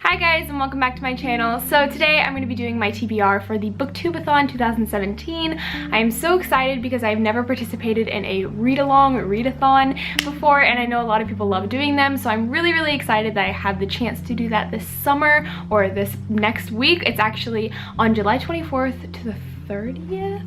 Hi guys, and welcome back to my channel. So today I'm going to be doing my TBR for the Booktube-A-Thon 2017. I am so excited because I've never participated in a read-along or read-a-thon before, and I know a lot of people love doing them, so I'm really excited that I have the chance to do that this summer or this next week. It's actually on July 24th to the 30th?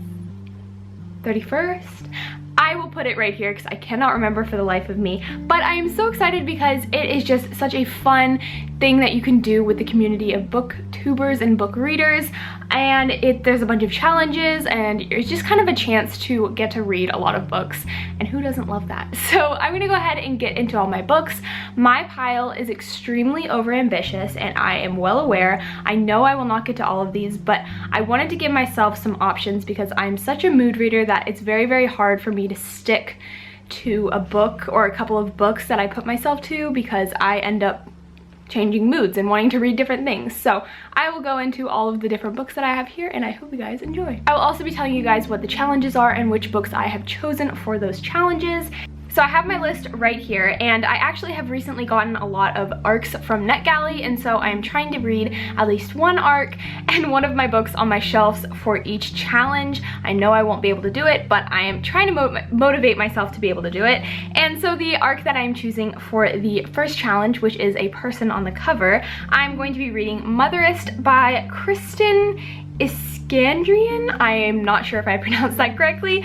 31st? I will put it right here because I cannot remember for the life of me, but I am so excited because it is just such a fun thing that you can do with the community of booktubers and book readers, and there's a bunch of challenges, and it's just kind of a chance to get to read a lot of books, and who doesn't love that? So I'm gonna go ahead and get into all my books. My pile is extremely overambitious, and I am well aware. I know I will not get to all of these, but I wanted to give myself some options because I'm such a mood reader that it's very hard for me to stick to a book or a couple of books that I put myself to because I end up changing moods and wanting to read different things. So I will go into all of the different books that I have here, and I hope you guys enjoy. I will also be telling you guys what the challenges are and which books I have chosen for those challenges. So I have my list right here, and I actually have recently gotten a lot of arcs from NetGalley, and so I'm trying to read at least one arc and one of my books on my shelves for each challenge. I know I won't be able to do it, but I am trying to motivate myself to be able to do it. And so the arc that I'm choosing for the first challenge, which is a person on the cover, I'm going to be reading Motherist by Kristen Iskandrian. I am not sure if I pronounced that correctly,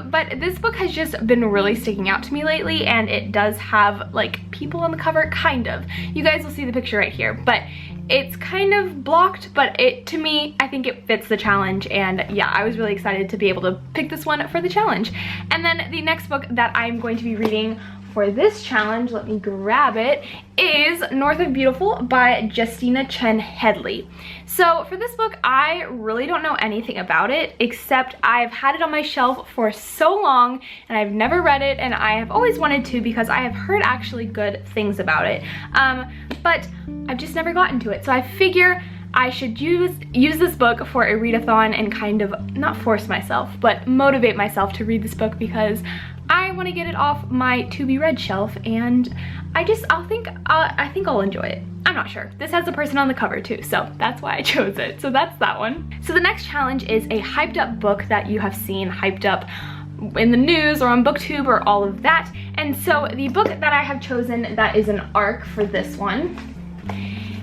but this book has just been really sticking out to me lately, and it does have like people on the cover, kind of. You guys will see the picture right here, but it's kind of blocked, but to me, I think it fits the challenge, and yeah, I was really excited to be able to pick this one for the challenge. And then the next book that I'm going to be reading for this challenge, let me grab it, is North of Beautiful by Justina Chen Headley. So for this book, I really don't know anything about it, except I've had it on my shelf for so long, and I've never read it, and I have always wanted to because I have heard actually good things about it, but I've just never gotten to it. So I figure I should use this book for a read-a-thon and kind of, not force myself, but motivate myself to read this book because I want to get it off my to-be-read shelf, and I think I'll enjoy it. I'm not sure. This has a person on the cover too, so that's why I chose it. So that's that one. So the next challenge is a hyped up book that you have seen hyped up in the news or on Booktube or all of that. And so the book that I have chosen that is an arc for this one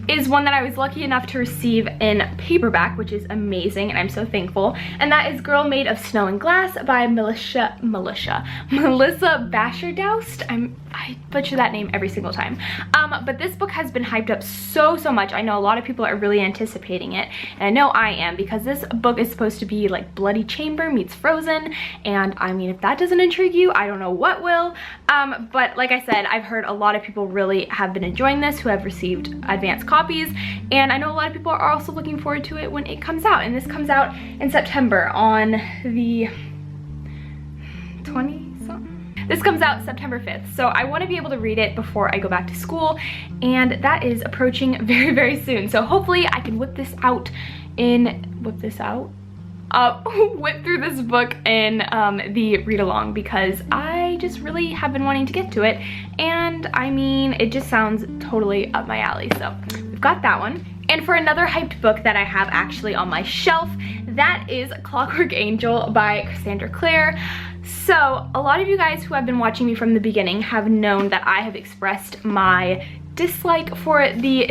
is one that I was lucky enough to receive in paperback, which is amazing, and I'm so thankful. And that is Girl Made of Snow and Glass by Melissa Bashardoust. I butcher that name every single time. But this book has been hyped up so much. I know a lot of people are really anticipating it, and I know I am, because this book is supposed to be like Bloody Chamber meets Frozen, and I mean, if that doesn't intrigue you, I don't know what will. But like I said, I've heard a lot of people really have been enjoying this who have received advanced copies, and I know a lot of people are also looking forward to it when it comes out, and this comes out in September on the 20-something? This comes out September 5th, so I want to be able to read it before I go back to school, and that is approaching very soon. So hopefully I can whip through this book in the read-along, because I just really have been wanting to get to it, and I mean, it just sounds totally up my alley. So we've got that one. And for another hyped book that I have actually on my shelf, that is Clockwork Angel by Cassandra Clare. So a lot of you guys who have been watching me from the beginning have known that I have expressed my dislike for the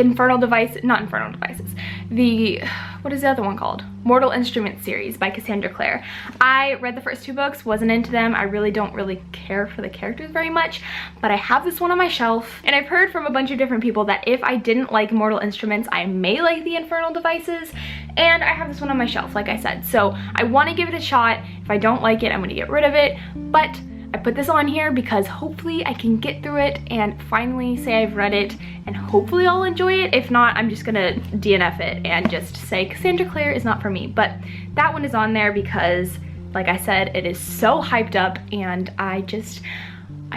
what is the other one called? Mortal Instruments series by Cassandra Clare. I read the first two books, wasn't into them. I don't really care for the characters very much, but I have this one on my shelf, and I've heard from a bunch of different people that if I didn't like Mortal Instruments, I may like the Infernal Devices, and I have this one on my shelf, like I said. So I want to give it a shot. If I don't like it, I'm going to get rid of it, but I put this on here because hopefully I can get through it and finally say I've read it, and hopefully I'll enjoy it. If not, I'm just gonna DNF it and just say Cassandra Clare is not for me. But that one is on there because, like I said, it is so hyped up, and I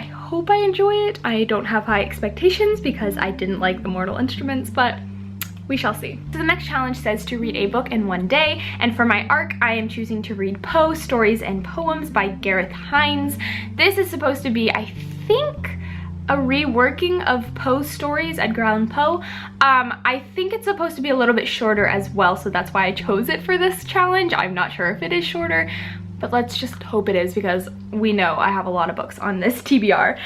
hope I enjoy it. I don't have high expectations because I didn't like the Mortal Instruments, but we shall see. So the next challenge says to read a book in one day, and for my arc, I am choosing to read Poe Stories and Poems by Gareth Hines. This is supposed to be, I think, a reworking of Poe's stories, Edgar Allan Poe. I think it's supposed to be a little bit shorter as well, so that's why I chose it for this challenge. I'm not sure if it is shorter, but let's just hope it is, because we know I have a lot of books on this TBR.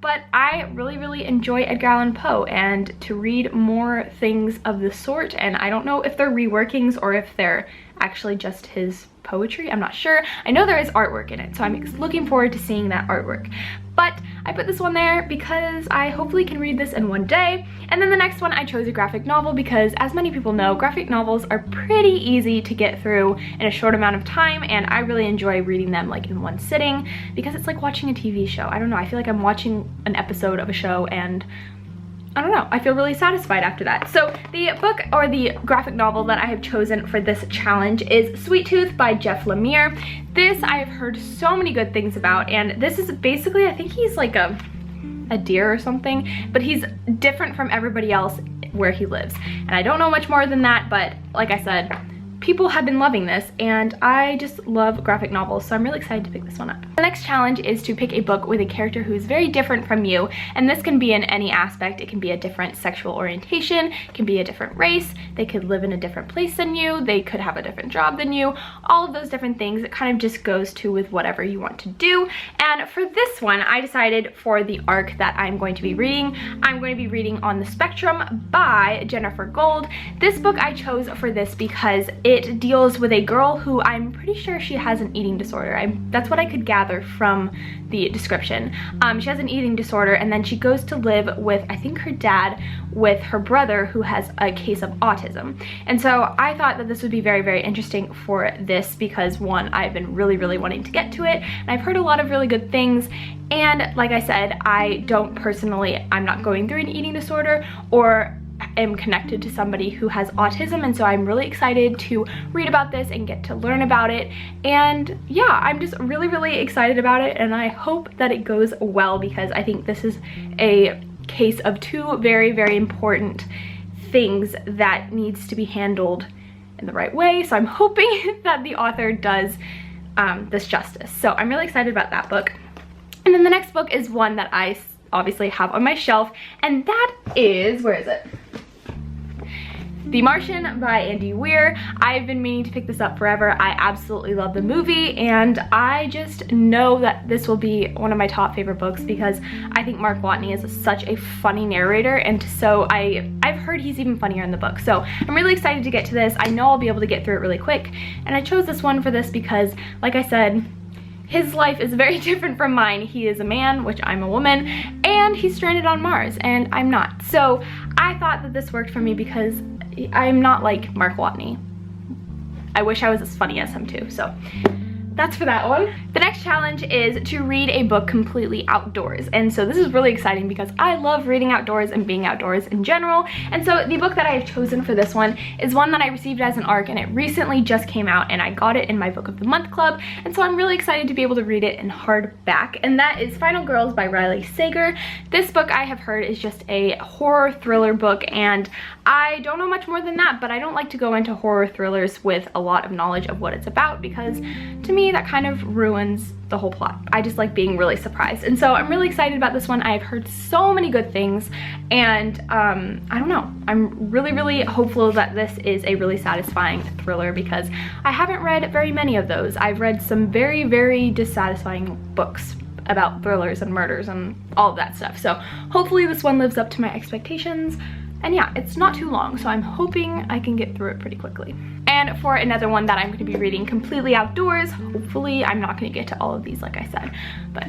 But I really enjoy Edgar Allan Poe, and to read more things of the sort, and I don't know if they're reworkings or if they're actually just his poetry, I'm not sure. I know there is artwork in it, so I'm looking forward to seeing that artwork. But I put this one there because I hopefully can read this in one day. And then the next one, I chose a graphic novel because, as many people know, graphic novels are pretty easy to get through in a short amount of time, and I really enjoy reading them like in one sitting because it's like watching a TV show. I don't know, I feel like I'm watching an episode of a show, and I don't know, I feel really satisfied after that. So the book, or the graphic novel that I have chosen for this challenge, is Sweet Tooth by Jeff Lemire. This I have heard so many good things about, and this is basically, I think he's like a deer or something, but he's different from everybody else where he lives. And I don't know much more than that, but like I said, people have been loving this, and I just love graphic novels, so I'm really excited to pick this one up. The next challenge is to pick a book with a character who is very different from you, and this can be in any aspect. It can be a different sexual orientation, it can be a different race, they could live in a different place than you, they could have a different job than you, all of those different things. It kind of just goes to with whatever you want to do. And for this one, I decided for the arc that I'm going to be reading, I'm going to be reading On the Spectrum by Jennifer Gold. This book I chose for this because it deals with a girl who I'm pretty sure she has an eating disorder. That's what I could gather from the description. She has an eating disorder, and then she goes to live with, I think, her dad, with her brother who has a case of autism. And so I thought that this would be very interesting for this because, one, I've been really wanting to get to it, and I've heard a lot of really good things. And like I said, I don't personally, I'm not going through an eating disorder or am connected to somebody who has autism, and so I'm really excited to read about this and get to learn about it. And yeah, I'm just really excited about it, and I hope that it goes well because I think this is a case of two very important things that needs to be handled in the right way. So I'm hoping that the author does this justice. So I'm really excited about that book. And then the next book is one that I obviously have on my shelf, and that is, where is it? The Martian by Andy Weir. I've been meaning to pick this up forever. I absolutely love the movie, and I just know that this will be one of my top favorite books because I think Mark Watney is such a funny narrator, and so I've heard he's even funnier in the book. So I'm really excited to get to this. I know I'll be able to get through it really quick, and I chose this one for this because, like I said, his life is very different from mine. He is a man, which I'm a woman, and he's stranded on Mars, and I'm not. So I thought that this worked for me because I'm not like Mark Watney. I wish I was as funny as him too, so that's for that one. The next challenge is to read a book completely outdoors. And so this is really exciting because I love reading outdoors and being outdoors in general. And so the book that I have chosen for this one is one that I received as an ARC, and it recently just came out, and I got it in my Book of the Month club. And so I'm really excited to be able to read it in hardback. And that is Final Girls by Riley Sager. This book I have heard is just a horror thriller book, and I don't know much more than that, but I don't like to go into horror thrillers with a lot of knowledge of what it's about because to me that kind of ruins the whole plot. I just like being really surprised, and so I'm really excited about this one. I've heard so many good things, and I don't know, I'm really hopeful that this is a really satisfying thriller because I haven't read very many of those. I've read some very dissatisfying books about thrillers and murders and all of that stuff, so hopefully this one lives up to my expectations. And yeah, it's not too long, so I'm hoping I can get through it pretty quickly. And for another one that I'm going to be reading completely outdoors, hopefully I'm not going to get to all of these like I said, but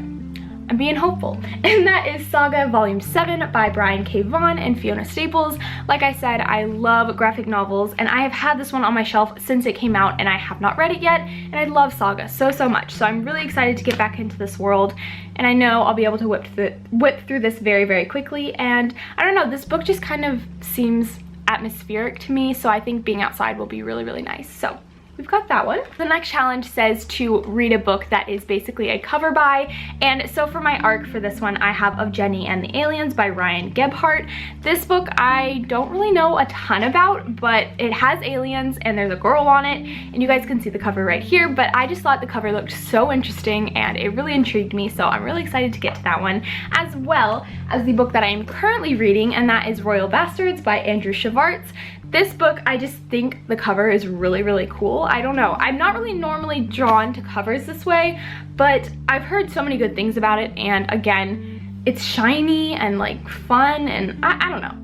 I'm being hopeful. And that is Saga Volume 7 by Brian K. Vaughan and Fiona Staples. Like I said, I love graphic novels, and I have had this one on my shelf since it came out, and I have not read it yet, and I love Saga so much. So I'm really excited to get back into this world, and I know I'll be able to whip through this very quickly. And I don't know, this book just kind of seems atmospheric to me, so I think being outside will be really nice. So we've got that one. The next challenge says to read a book that is basically a cover by, and so for my arc for this one, I have Of Jenny and the Aliens by Ryan Gebhardt. This book I don't really know a ton about, but it has aliens and there's a girl on it, and you guys can see the cover right here, but I just thought the cover looked so interesting and it really intrigued me, so I'm really excited to get to that one, as well as the book that I am currently reading, and that is Royal Bastards by Andrew Schwartz. This book, I just think the cover is really, really cool. I don't know. I'm not really normally drawn to covers this way, but I've heard so many good things about it, and again, it's shiny and like fun, and I don't know.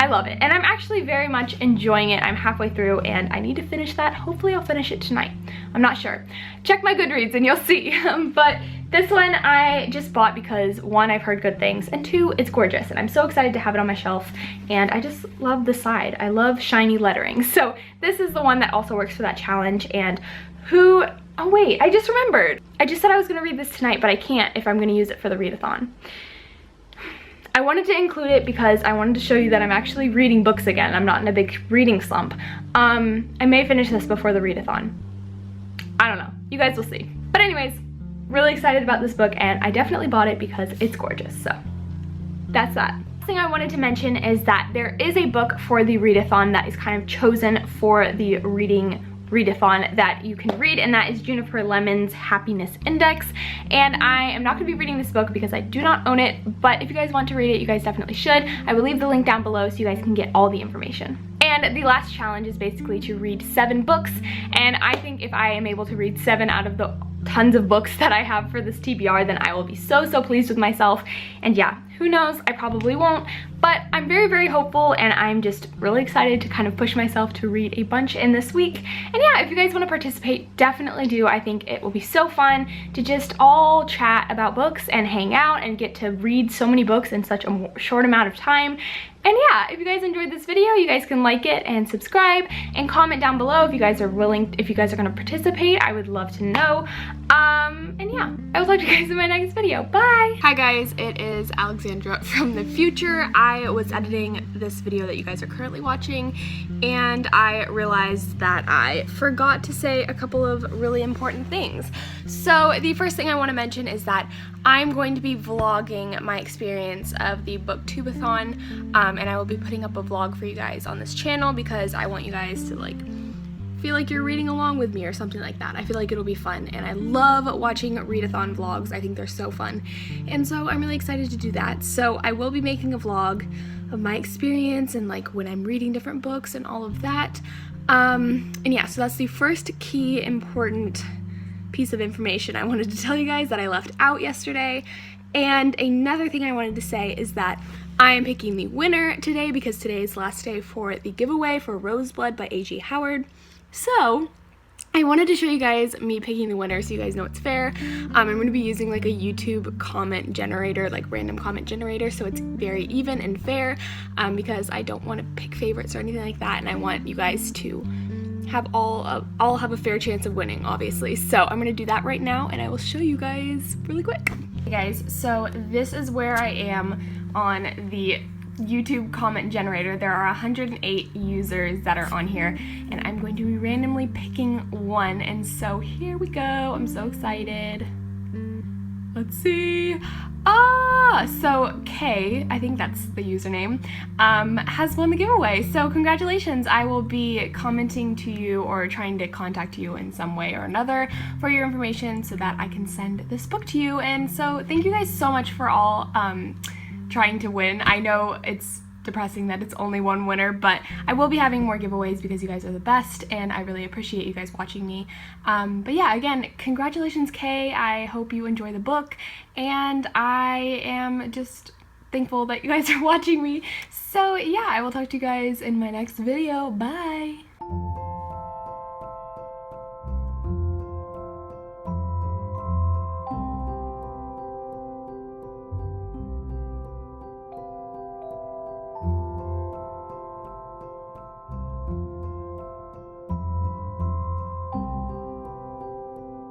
I love it, and I'm actually very much enjoying it. I'm halfway through, and I need to finish that. Hopefully I'll finish it tonight. I'm not sure. Check my Goodreads and you'll see. But this one I just bought because one, I've heard good things, and two, it's gorgeous, and I'm so excited to have it on my shelf, and I just love the side. I love shiny lettering. So this is the one that also works for that challenge, and oh wait, I just remembered. I just said I was gonna read this tonight, but I can't if I'm gonna use it for the readathon. I wanted to include it because I wanted to show you that I'm actually reading books again. I'm not in a big reading slump. I may finish this before the readathon. I don't know. You guys will see. But anyways, really excited about this book, and I definitely bought it because it's gorgeous. So that's that. The thing I wanted to mention is that there is a book for the readathon that is kind of chosen for the readathon that you can read, and that is Juniper Lemon's Happiness Index. And I am not going to be reading this book because I do not own it, but if you guys want to read it, you guys definitely should. I will leave the link down below so you guys can get all the information. And the last challenge is basically to read 7 books, and I think if I am able to read 7 out of the tons of books that I have for this TBR, then I will be so pleased with myself. And yeah, who knows, I probably won't, but I'm very, very hopeful, and I'm just really excited to kind of push myself to read a bunch in this week. And yeah, if you guys want to participate, definitely do. I think it will be so fun to just all chat about books and hang out and get to read so many books in such a short amount of time. And yeah, if you guys enjoyed this video, you guys can like it and subscribe and comment down below if you guys are willing, if you guys are going to participate. I would love to know. And yeah, I will talk to you guys in my next video. Bye! Hi guys, it is Alexandra from the future. I was editing this video that you guys are currently watching, and I realized that I forgot to say a couple of really important things. So the first thing I want to mention is that I'm going to be vlogging my experience of the Booktube-A-Thon, and I will be putting up a vlog for you guys on this channel because I want you guys to like feel like you're reading along with me or something like that. I feel like it'll be fun, and I love watching readathon vlogs. I think they're so fun, and so I'm really excited to do that. So I will be making a vlog of my experience and like when I'm reading different books and all of that. And yeah, so that's the first key important piece of information I wanted to tell you guys that I left out yesterday. And another thing I wanted to say is that I am picking the winner today because today is the last day for the giveaway for Roseblood by A.G. Howard. So I wanted to show you guys me picking the winner so you guys know it's fair. I'm going to be using like a YouTube comment generator, like random comment generator, so it's very even and fair, because I don't want to pick favorites or anything like that, and I want you guys to have all have a fair chance of winning, obviously. So I'm gonna do that right now, and I will show you guys really quick. Hey guys, so this is where I am on the YouTube comment generator. There are 108 users that are on here, and I'm going to be randomly picking one, and so here we go. I'm so excited. Let's see. So Kay, I think that's the username, has won the giveaway. So congratulations. I will be commenting to you or trying to contact you in some way or another for your information so that I can send this book to you. And so thank you guys so much for all trying to win. I know it's depressing that it's only one winner, but I will be having more giveaways because you guys are the best, and I really appreciate you guys watching me. But yeah, again, congratulations, Kay. I hope you enjoy the book, and I am just thankful that you guys are watching me. So yeah, I will talk to you guys in my next video. Bye!